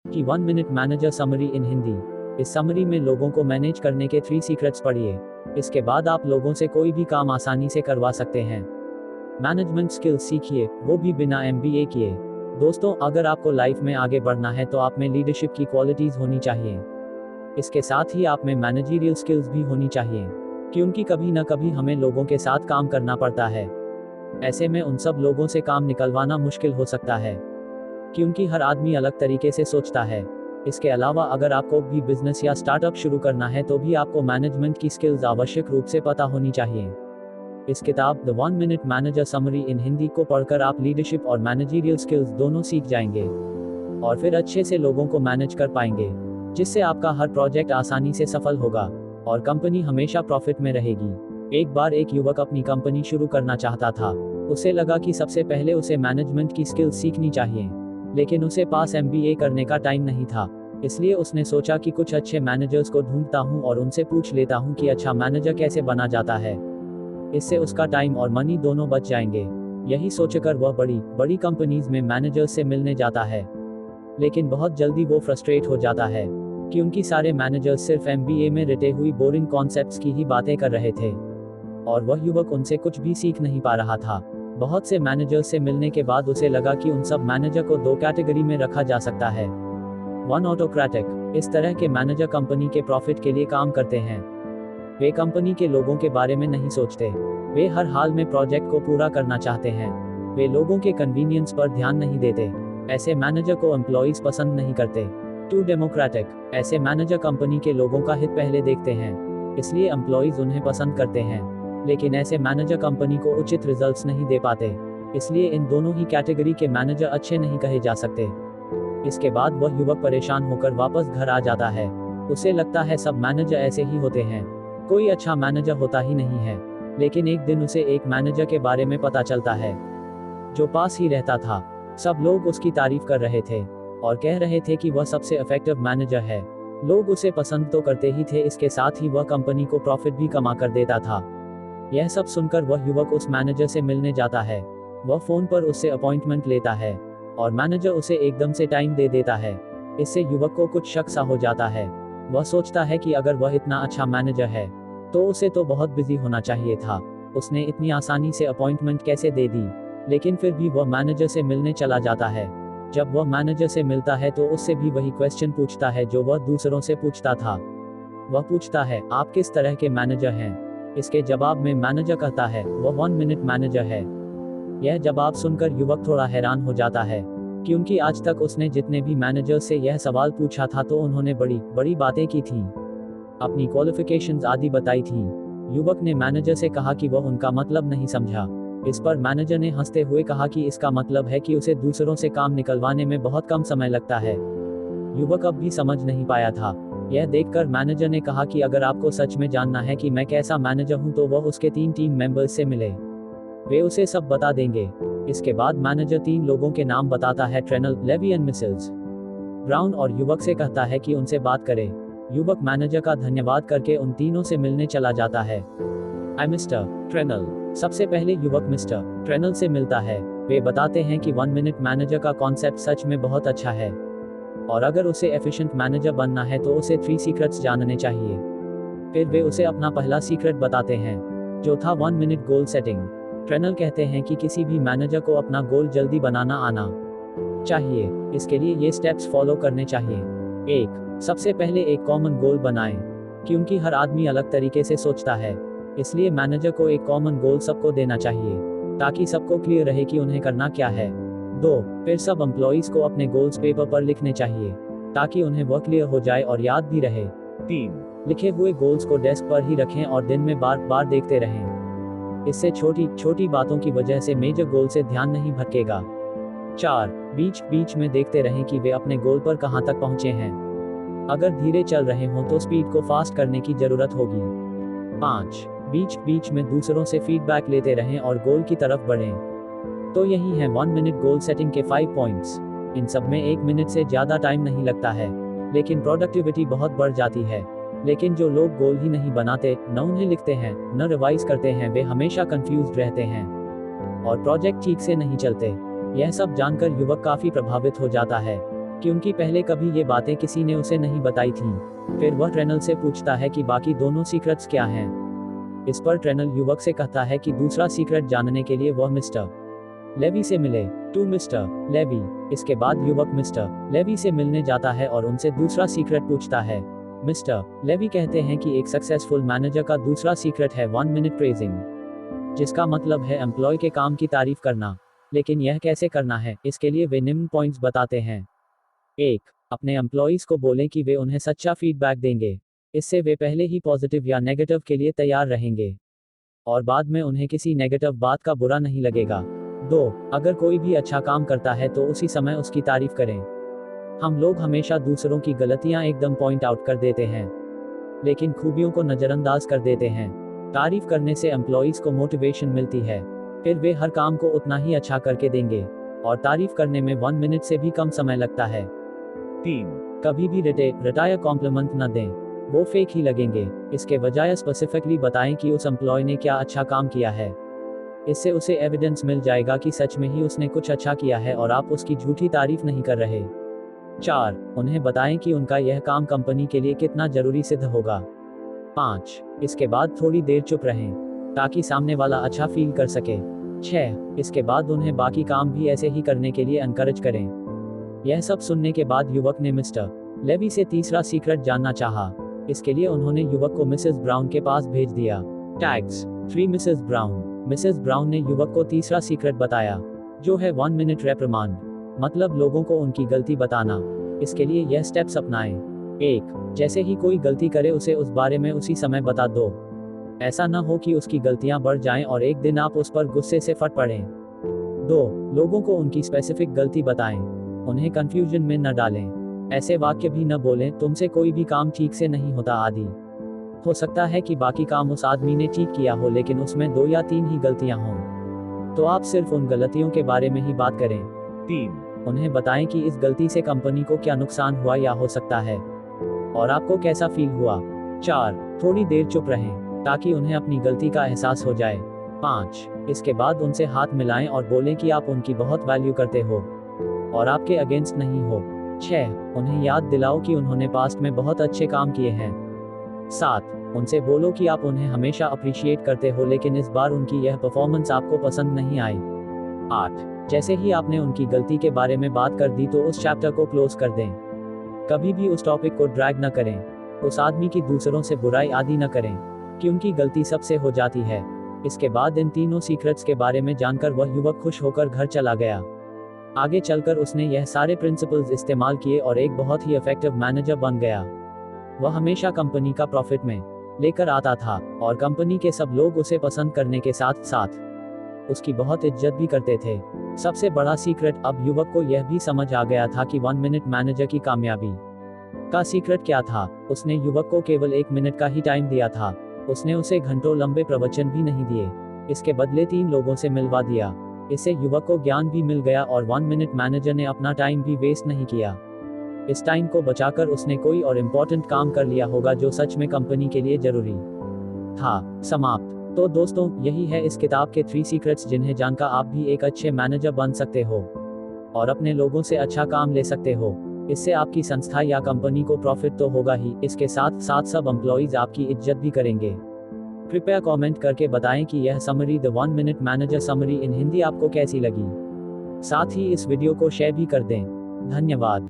कि 1 minute manager summary इन हिंदी। इस summary में लोगों को मैनेज करने के 3 सीक्रेट्स पढ़िए। इसके बाद आप लोगों से कोई भी काम आसानी से करवा सकते हैं। मैनेजमेंट स्किल्स सीखिए, वो भी बिना एमबीए किए। दोस्तों, अगर आपको लाइफ में आगे बढ़ना है तो आप में लीडरशिप की क्वालिटीज होनी चाहिए। इसके साथ ही आप में मैनेजरियल स्किल्स भी होनी चाहिए, क्योंकि कभी न कभी हमें लोगों के साथ काम करना पड़ता है। ऐसे में उन सब लोगों से काम निकलवाना मुश्किल हो सकता है, क्योंकि हर आदमी अलग तरीके से सोचता है। इसके अलावा अगर आपको भी बिजनेस या स्टार्टअप शुरू करना है तो भी आपको मैनेजमेंट की स्किल्स आवश्यक रूप से पता होनी चाहिए। इस किताब द 1 मिनट मैनेजर समरी इन हिंदी को पढ़कर आप लीडरशिप और मैनेजरियल स्किल्स दोनों सीख जाएंगे और फिर अच्छे से लोगों को मैनेज कर पाएंगे, जिससे आपका हर प्रोजेक्ट आसानी से सफल होगा और कंपनी हमेशा प्रॉफिट में रहेगी। एक बार एक युवक अपनी कंपनी शुरू करना चाहता था। उसे लगा कि सबसे पहले उसे मैनेजमेंट की स्किल्स सीखनी चाहिए, लेकिन उसे पास एमबीए करने का टाइम नहीं था। इसलिए उसने सोचा कि कुछ अच्छे मैनेजर्स को ढूंढता हूं और उनसे पूछ लेता हूं कि अच्छा मैनेजर कैसे बना जाता है। इससे उसका टाइम और मनी दोनों बच जाएंगे। यही सोचकर वह बड़ी कंपनीज में मैनेजर्स से मिलने जाता है, लेकिन बहुत जल्दी वो फ्रस्ट्रेट हो जाता है, क्योंकि सारे मैनेजर्स सिर्फ एमबीए में रटे हुई बोरिंग कॉन्सेप्ट्स की ही बातें कर रहे थे और वह युवक उनसे कुछ भी सीख नहीं पा रहा था। बहुत से मैनेजर्स से मिलने के बाद उसे लगा कि उन सब मैनेजर को 2 कैटेगरी में रखा जा सकता है। 1 ऑटोक्रेटिक। इस तरह के मैनेजर कंपनी के प्रॉफिट के लिए काम करते हैं। वे कंपनी के लोगों के बारे में नहीं सोचते। वे हर हाल में प्रोजेक्ट को पूरा करना चाहते हैं। वे लोगों के कन्वीनियंस पर ध्यान नहीं देते। ऐसे मैनेजर को एम्प्लॉइज पसंद नहीं करते। 2 डेमोक्रेटिक। ऐसे मैनेजर कंपनी के लोगों का हित पहले देखते हैं, इसलिए एम्प्लॉइज उन्हें पसंद करते हैं, लेकिन ऐसे मैनेजर कंपनी को उचित रिजल्ट्स नहीं दे पाते। इसलिए इन दोनों ही कैटेगरी के मैनेजर अच्छे नहीं कहे जा सकते। इसके बाद वह युवक परेशान होकर वापस घर आ जाता है। उसे लगता है सब मैनेजर ऐसे ही होते हैं, कोई अच्छा मैनेजर होता ही नहीं है। लेकिन एक दिन उसे एक मैनेजर के बारे में पता चलता है, जो पास ही रहता था। सब लोग उसकी तारीफ कर रहे थे और कह रहे थे कि वह सबसे इफेक्टिव मैनेजर है। लोग उसे पसंद तो करते ही थे, इसके साथ ही वह कंपनी को प्रॉफिट भी कमा कर देता था। यह सब सुनकर वह युवक उस मैनेजर से मिलने जाता है। वह फोन पर उससे अपॉइंटमेंट लेता है और मैनेजर उसे एकदम से टाइम दे देता है। इससे युवक को कुछ शक सा हो जाता है। वह सोचता है कि अगर वह इतना अच्छा मैनेजर है तो उसे तो बहुत बिजी होना चाहिए था। उसने इतनी आसानी से अपॉइंटमेंट कैसे दे दी? लेकिन फिर भी वह मैनेजर से मिलने चला जाता है। जब वह मैनेजर से मिलता है तो उससे भी वही क्वेश्चन पूछता है जो वह दूसरों से पूछता था। वह पूछता है, आप किस तरह के मैनेजर हैं? इसके जवाब में मैनेजर कहता है, वह 1 मिनट मैनेजर है। यह जवाब सुनकर युवक थोड़ा हैरान हो जाता है, क्योंकि आज तक उसने जितने भी मैनेजर से यह सवाल पूछा था तो उन्होंने बड़ी बातें की थीं, अपनी क्वालिफिकेशंस आदि बताई थीं। युवक ने मैनेजर से कहा कि वह उनका मतलब नहीं समझा। इस पर मैनेजर ने हंसते हुए कहा कि इसका मतलब है कि उसे दूसरों से काम निकलवाने में बहुत कम समय लगता है। युवक अब भी समझ नहीं पाया था। यह देखकर मैनेजर ने कहा कि अगर आपको सच में जानना है कि मैं कैसा मैनेजर हूं तो वह उसके 3 टीम मेंबर्स से मिले, वे उसे सब बता देंगे। इसके बाद मैनेजर 3 लोगों के नाम बताता है, ट्रेनल, लेवी एंड मिसेल्स ब्राउन, और युवक से कहता है कि उनसे बात करे। युवक मैनेजर का धन्यवाद करके उन तीनों से मिलने चला जाता है। आई मिस्टर ट्रेनल। सबसे पहले युवक मिस्टर ट्रेनल से मिलता है। वे बताते हैं कि 1 मिनट मैनेजर का कॉन्सेप्ट सच में बहुत अच्छा है और अगर उसे एफिशिएंट मैनेजर बनना है तो उसे 3 सीक्रेट्स जानने चाहिए। फिर वे उसे अपना पहला सीक्रेट बताते हैं, जो था 1 मिनट गोल सेटिंग। ट्रेनल कहते हैं कि किसी भी मैनेजर को अपना गोल जल्दी बनाना आना चाहिए। इसके लिए ये स्टेप्स फॉलो करने चाहिए। 1. सबसे पहले एक कॉमन गोल बनाएं, क्योंकि हर आदमी अलग तरीके से सोचता है। इसलिए मैनेजर को एक कॉमन गोल सबको देना चाहिए, ताकि सबको क्लियर रहे कि उन्हें करना क्या है। 2. फिर सब एम्प्लॉइज को अपने गोल्स पेपर पर लिखने चाहिए, ताकि उन्हें वह क्लियर हो जाए और याद भी रहे। 3. लिखे हुए गोल्स को डेस्क पर ही रखें और दिन में बार बार देखते रहें। इससे छोटी छोटी बातों की वजह से मेजर गोल से ध्यान नहीं भटकेगा। 4. बीच बीच में देखते रहें कि वे अपने गोल पर कहां तक पहुंचे हैं। अगर धीरे चल रहे हों तो स्पीड को फास्ट करने की जरूरत होगी। 5. बीच बीच में दूसरों से फीडबैक लेते रहें और गोल की तरफ बढ़ें। तो यही है 1 मिनट गोल सेटिंग के 5 पॉइंट्स। इन सब में 1 मिनट से ज़्यादा टाइम नहीं लगता है, लेकिन प्रोडक्टिविटी बहुत बढ़ जाती है। लेकिन जो लोग गोल ही नहीं बनाते, न उन्हें लिखते हैं, न रिवाइज करते हैं, वे हमेशा कंफ्यूज्ड रहते हैं और प्रोजेक्ट ठीक से नहीं चलते। यह सब जानकर युवक काफ़ी प्रभावित हो जाता है। क्योंकि पहले कभी ये बातें किसी ने उसे नहीं बताई थीं। फिर वह ट्रेनल से पूछता है कि बाकी दोनों सीक्रेट्स क्या हैं। इस पर ट्रेनल युवक से कहता है कि दूसरा सीक्रेट जानने के लिए वह मिस्टर लेवी से मिले। To mister Levi. इसके बाद युवक मिस्टर लेवी से मिलने जाता है और उनसे दूसरा सीक्रेट पूछता है। मिस्टर लेवी कहते हैं कि एक सक्सेसफुल मैनेजर का दूसरा सीक्रेट है 1 मिनट प्रेजिंग, जिसका मतलब है एम्प्लॉय के काम की तारीफ करना। लेकिन यह कैसे करना है, इसके लिए वे निम्न पॉइंट्स बताते हैं। 1. अपने एम्प्लॉइज को बोलें कि वे उन्हें सच्चा फीडबैक देंगे। इससे वे पहले ही पॉजिटिव या नेगेटिव के लिए तैयार रहेंगे और बाद में उन्हें किसी नेगेटिव बात का बुरा नहीं लगेगा। 2. अगर कोई भी अच्छा काम करता है तो उसी समय उसकी तारीफ करें। हम लोग हमेशा दूसरों की गलतियां एकदम पॉइंट आउट कर देते हैं, लेकिन खूबियों को नज़रअंदाज कर देते हैं। तारीफ करने से एम्प्लॉइज को मोटिवेशन मिलती है, फिर वे हर काम को उतना ही अच्छा करके देंगे और तारीफ करने में 1 मिनट से भी कम समय लगता है। 3. कभी भी रटाया कॉम्प्लीमेंट न दें, वो फेक ही लगेंगे। इसके बजाय स्पेसिफिकली बताएं कि उस एम्प्लॉय ने क्या अच्छा काम किया है। इससे उसे एविडेंस मिल जाएगा कि सच में ही उसने कुछ अच्छा किया है और आप उसकी झूठी तारीफ नहीं कर रहे। 4. उन्हें बताएं कि उनका यह काम कंपनी के लिए कितना जरूरी सिद्ध होगा। 5. इसके बाद थोड़ी देर चुप रहें ताकि सामने वाला अच्छा फील कर सके। 6. इसके बाद उन्हें बाकी काम भी ऐसे ही करने के लिए एनकरेज करें। यह सब सुनने के बाद युवक ने मिस्टर लेवी से तीसरा सीक्रेट जानना चाहा। इसके लिए उन्होंने युवक को मिसेस ब्राउन के पास भेज दिया। Tags 3 Mrs brown. Mrs brown ने युवक को तीसरा सीक्रेट बताया, जो है 1 मिनट रेप्रिमांड, मतलब लोगों को उनकी गलती बताना। इसके लिए यह स्टेप्स अपनाएं। 1. जैसे ही कोई गलती करे उसे उस बारे में उसी समय बता दो। ऐसा न हो कि उसकी गलतियां बढ़ जाएं और एक दिन आप उस पर गुस्से से फट पड़ें। 2. लोगों को उनकी स्पेसिफिक गलती बताएं, उन्हें कंफ्यूजन में न डालें। ऐसे वाक्य भी न बोलें, तुमसे कोई भी काम ठीक से नहीं होता आदि। हो सकता है कि बाकी काम उस आदमी ने ठीक किया हो लेकिन उसमें 2 या 3 ही गलतियां हों, तो आप सिर्फ उन गलतियों के बारे में ही बात करें। 3. उन्हें बताएं कि इस गलती से कंपनी को क्या नुकसान हुआ या हो सकता है और आपको कैसा फील हुआ। 4. थोड़ी देर चुप रहें ताकि उन्हें अपनी गलती का एहसास हो जाए। 5. इसके बाद उनसे हाथ मिलाएं और बोलें कि आप उनकी बहुत वैल्यू करते हो और आपके अगेंस्ट नहीं हो। 6. उन्हें याद दिलाओ कि उन्होंने पास्ट में बहुत अच्छे काम किए हैं। 7. उनसे बोलो कि आप उन्हें हमेशा अप्रिशिएट करते हो लेकिन इस बार उनकी यह परफॉर्मेंस आपको पसंद नहीं आई। 8. जैसे ही आपने उनकी गलती के बारे में बात कर दी तो उस चैप्टर को क्लोज कर दें। कभी भी उस टॉपिक को ड्रैग न करें, उस आदमी की दूसरों से बुराई आदि न करें, क्योंकि गलती सबसे हो जाती है। इसके बाद इन तीनों सीक्रेट्स के बारे में जानकर वह युवक खुश होकर घर चला गया। आगे चलकर उसने यह सारे प्रिंसिपल्स इस्तेमाल किए और एक बहुत ही इफेक्टिव मैनेजर बन गया। वह हमेशा कंपनी का प्रॉफिट में लेकर आता था और कंपनी के सब लोग उसे पसंद करने के साथ साथ उसकी बहुत इज्जत भी करते थे। सबसे बड़ा सीक्रेट, अब युवक को यह भी समझ आ गया था कि 1 मिनट मैनेजर की कामयाबी का सीक्रेट क्या था। उसने युवक को केवल 1 मिनट का ही टाइम दिया था। उसने उसे घंटों लंबे प्रवचन भी नहीं दिए, इसके बदले 3 लोगों से मिलवा दिया। इससे युवक को ज्ञान भी मिल गया और 1 मिनट मैनेजर ने अपना टाइम भी वेस्ट नहीं किया। इस टाइम को बचाकर उसने कोई और इम्पोर्टेंट काम कर लिया होगा जो सच में कंपनी के लिए जरूरी था। समाप्त। तो दोस्तों, यही है इस किताब के 3 सीक्रेट्स जिन्हें जानकर आप भी एक अच्छे मैनेजर बन सकते हो और अपने लोगों से अच्छा काम ले सकते हो। इससे आपकी संस्था या कंपनी को प्रॉफिट तो होगा ही, इसके साथ साथ सब एम्प्लॉइज आपकी इज्जत भी करेंगे। कृपया कमेंट करके बताएं कि यह summary the 1 minute manager summary इन हिंदी आपको कैसी लगी। साथ ही इस वीडियो को शेयर भी कर दें। धन्यवाद।